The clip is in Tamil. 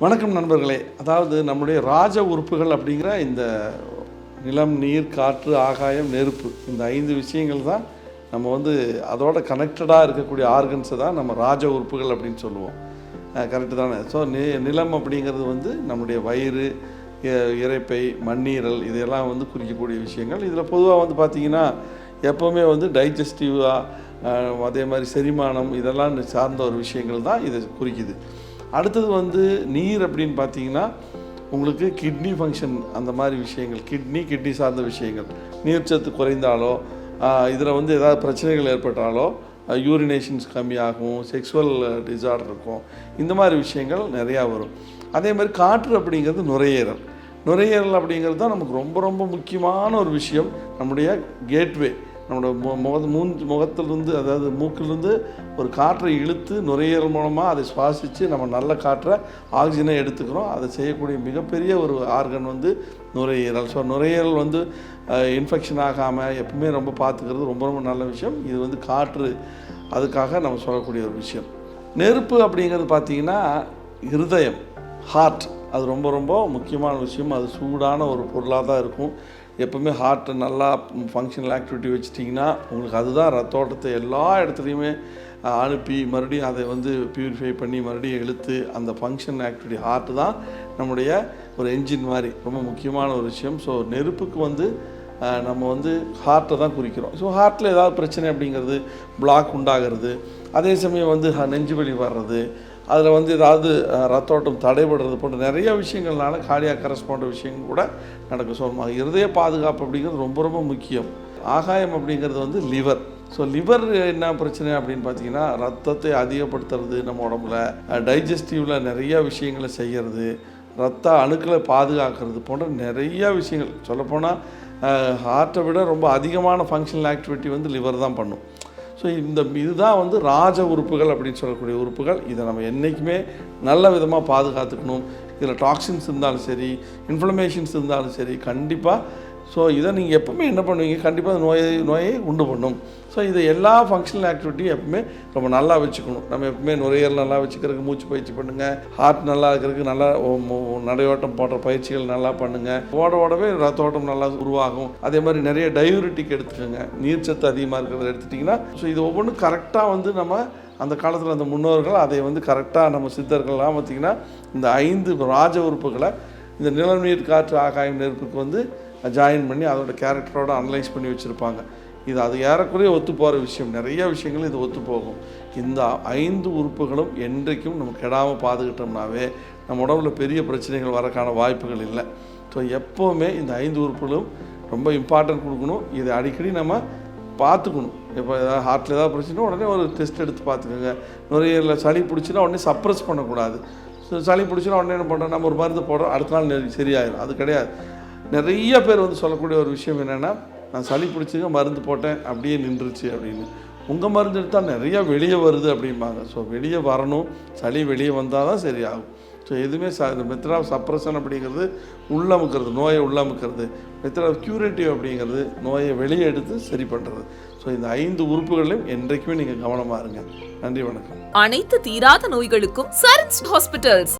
வணக்கம் நண்பர்களே. அதாவது நம்முடைய ராஜ உறுப்புகள் அப்படிங்கிற இந்த நிலம், நீர், காற்று, ஆகாயம், நெருப்பு, இந்த 5 விஷயங்கள் தான் நம்ம அதோட கனெக்டடாக இருக்கக்கூடிய ஆர்கன்ஸை தான் நம்ம ராஜ உறுப்புகள் அப்படின்னு சொல்லுவோம். கரெக்டு தானே? ஸோ நிலம் அப்படிங்கிறது நம்முடைய வயிறு, இரைப்பை, மண்ணீரல், இதெல்லாம் குறிக்கக்கூடிய விஷயங்கள். இதில் பொதுவாக பார்த்திங்கன்னா எப்போவுமே டைஜஸ்டிவாக, அதே மாதிரி செரிமானம், இதெல்லாம் சார்ந்த ஒரு விஷயங்கள் தான் இதை குறிக்குது. அடுத்தது நீர் அப்படின்னு பார்த்தீங்கன்னா உங்களுக்கு கிட்னி ஃபங்க்ஷன், அந்த மாதிரி விஷயங்கள், கிட்னி சார்ந்த விஷயங்கள், நீர்ச்சத்து குறைந்தாலோ, இதில் ஏதாவது பிரச்சனைகள் ஏற்பட்டாலோ யூரினேஷன்ஸ் கம்மியாகும், செக்ஸுவல் டிஸார்டர் இருக்கும், இந்த மாதிரி விஷயங்கள் நிறையா வரும். அதே மாதிரி காற்று அப்படிங்கிறது நுரையீரல் அப்படிங்கிறது தான் நமக்கு ரொம்ப ரொம்ப முக்கியமான ஒரு விஷயம். நம்முடைய கேட்வே, நம்மளோட முகத்திலிருந்து, அதாவது மூக்கிலிருந்து ஒரு காற்றை இழுத்து நுரையீரல் மூலமாக அதை சுவாசித்து நம்ம நல்ல காற்றை, ஆக்சிஜனை எடுத்துக்கிறோம். அதை செய்யக்கூடிய மிகப்பெரிய ஒரு ஆர்கன் நுரையீரல். ஸோ நுரையீரல் இன்ஃபெக்ஷன் ஆகாமல் எப்பவுமே ரொம்ப பார்த்துக்கிறது ரொம்ப ரொம்ப நல்ல விஷயம். இது காற்று, அதுக்காக நம்ம சொல்லக்கூடிய ஒரு விஷயம். நெருப்பு அப்படிங்கிறது பார்த்திங்கன்னா இருதயம், ஹார்ட், அது ரொம்ப ரொம்ப முக்கியமான விஷயம். அது சூடான ஒரு பொருளாக தான் இருக்கும். எப்போவுமே ஹார்ட்டு நல்லா ஃபங்க்ஷனல் ஆக்டிவிட்டி வச்சிட்டிங்கன்னா உங்களுக்கு அதுதான் ரத்தோட்டத்தை எல்லா இடத்துலையுமே அனுப்பி மறுபடியும் அதை பியூரிஃபை பண்ணி மறுபடியும் இழுத்து அந்த ஃபங்க்ஷன் ஆக்டிவிட்டி ஹார்ட்டு தான் நம்முடைய ஒரு என்ஜின் மாதிரி ரொம்ப முக்கியமான ஒரு விஷயம். ஸோ நெருப்புக்கு நம்ம ஹார்ட்டை தான் குறிக்கிறோம். ஸோ ஹார்ட்டில் ஏதாவது பிரச்சனை அப்படிங்கிறது, பிளாக் உண்டாகிறது, அதே சமயம் நெஞ்சு வலி வர்றது, அதில் ஏதாவது ரத்தோட்டம் தடைபடுறது போன்ற நிறைய விஷயங்கள்னால கார்டியாக் அரெஸ்ட் போன்ற விஷயங்கள் கூட நடக்கும். ஸோ இருதய பாதுகாப்பு அப்படிங்கிறது ரொம்ப ரொம்ப முக்கியம். ஆகாயம் அப்படிங்கிறது லிவர். ஸோ லிவர் என்ன பிரச்சனை அப்படின்னு பார்த்தீங்கன்னா ரத்தத்தை அதிகப்படுத்துறது, நம்ம உடம்புல டைஜஸ்டிவில் நிறைய விஷயங்களை செய்கிறது, ரத்த அணுக்களை பாதுகாக்கிறது போன்ற நிறைய விஷயங்கள். சொல்லப்போனால் ஹார்ட்டை விட ரொம்ப அதிகமான ஃபங்க்ஷனல் ஆக்டிவிட்டி லிவர் தான் பண்ணும். ஸோ இதுதான் ராஜ உறுப்புகள் அப்படின்னு சொல்லக்கூடிய உறுப்புகள். இதை நம்ம என்றைக்குமே நல்ல விதமாக பாதுகாத்துக்கணும். இதில் டாக்ஸின்ஸ் இருந்தாலும் சரி, இன்ஃப்ளமேஷன்ஸ் இருந்தாலும் சரி, கண்டிப்பாக. ஸோ இதை நீங்கள் எப்பவுமே என்ன பண்ணுவீங்க, கண்டிப்பாக நோயை உண்டு பண்ணும். ஸோ இதை எல்லா ஃபங்க்ஷனல் ஆக்டிவிட்டியும் எப்பவுமே ரொம்ப நல்லா வச்சுக்கணும். நம்ம எப்பவுமே நுரையீரல் நல்லா வச்சுக்கிறதுக்கு மூச்சு பயிற்சி பண்ணுங்கள். ஹார்ட் நல்லா இருக்கிறதுக்கு நல்லா நடையோட்டம் போன்ற பயிற்சிகள் நல்லா பண்ணுங்கள். ஓடவே ரத்த ஓட்டம் நல்லா உருவாகும். அதே மாதிரி நிறைய டயூரிட்டிக் எடுத்துக்கோங்க. நீர்ச்சத்து அதிகமாக இருக்கிறத எடுத்துட்டிங்கன்னா, ஸோ இது ஒவ்வொன்றும் கரெக்டாக நம்ம அந்த காலத்தில் அந்த முன்னோர்கள் அதை கரெக்டாக நம்ம சித்தர்கள்லாம் பார்த்திங்கன்னா இந்த 5 ராஜ உறுப்புகளை இந்த நிலம், நீர், காற்று, ஆகாயம், நெருப்புக்கு ஜாயின் பண்ணி அதோட கேரக்டரோடு அனலைஸ் பண்ணி வச்சுருப்பாங்க. அது ஏறக்குறைய ஒத்து போகிற விஷயம். நிறைய விஷயங்கள் இது ஒத்து போகும். இந்த 5 உறுப்புகளும் என்றைக்கும் நம்ம கெடாமல் பாதுகிட்டோம்னாவே நம்ம உடம்புல பெரிய பிரச்சனைகள் வரக்கான வாய்ப்புகள் இல்லை. ஸோ எப்போவுமே இந்த 5 உறுப்புகளும் ரொம்ப இம்பார்ட்டன்ட் கொடுக்கணும். இதை அடிக்கடி நம்ம பார்த்துக்கணும். இப்போ ஏதாவது ஹார்ட்டில் ஏதாவது பிரச்சனை உடனே ஒரு டெஸ்ட் எடுத்து பார்த்துக்கோங்க. நுரையீரலில் சளி பிடிச்சின்னா உடனே சப்ரஸ் பண்ணக்கூடாது. ஸோ சளி பிடிச்சின்னா உடனே என்ன பண்ணுறோம், நம்ம ஒரு மருந்து போடுறோம், அடுத்த நாள் சரியாயிடும். அது கிடையாது. நிறைய பேர் சொல்லக்கூடிய ஒரு விஷயம் என்னென்னா, நான் சளி பிடிச்சிங்க மருந்து போட்டேன் அப்படியே நின்றுச்சு அப்படின்னு. உங்கள் மருந்து எடுத்தால் நிறையா வெளியே வருது அப்படிம்பாங்க. ஸோ வெளியே வரணும், சளி வெளியே வந்தால் தான் சரியாகும். ஸோ எதுவுமே இந்த மெத்தட் ஆஃப் சப்ரஷன் அப்படிங்கிறது உள்ளமுக்கிறது, நோயை உள்ளமுக்கிறது. மெத்தட் ஆஃப் க்யூரேட்டிவ் அப்படிங்கிறது நோயை வெளியே எடுத்து சரி பண்ணுறது. ஸோ இந்த 5 உறுப்புகளிலும் என்றைக்குமே நீங்கள் கவனமாக இருங்க. நன்றி, வணக்கம். அனைத்து தீராத நோய்களுக்கும் சரண்ஸ் ஹாஸ்பிட்டல்ஸ்.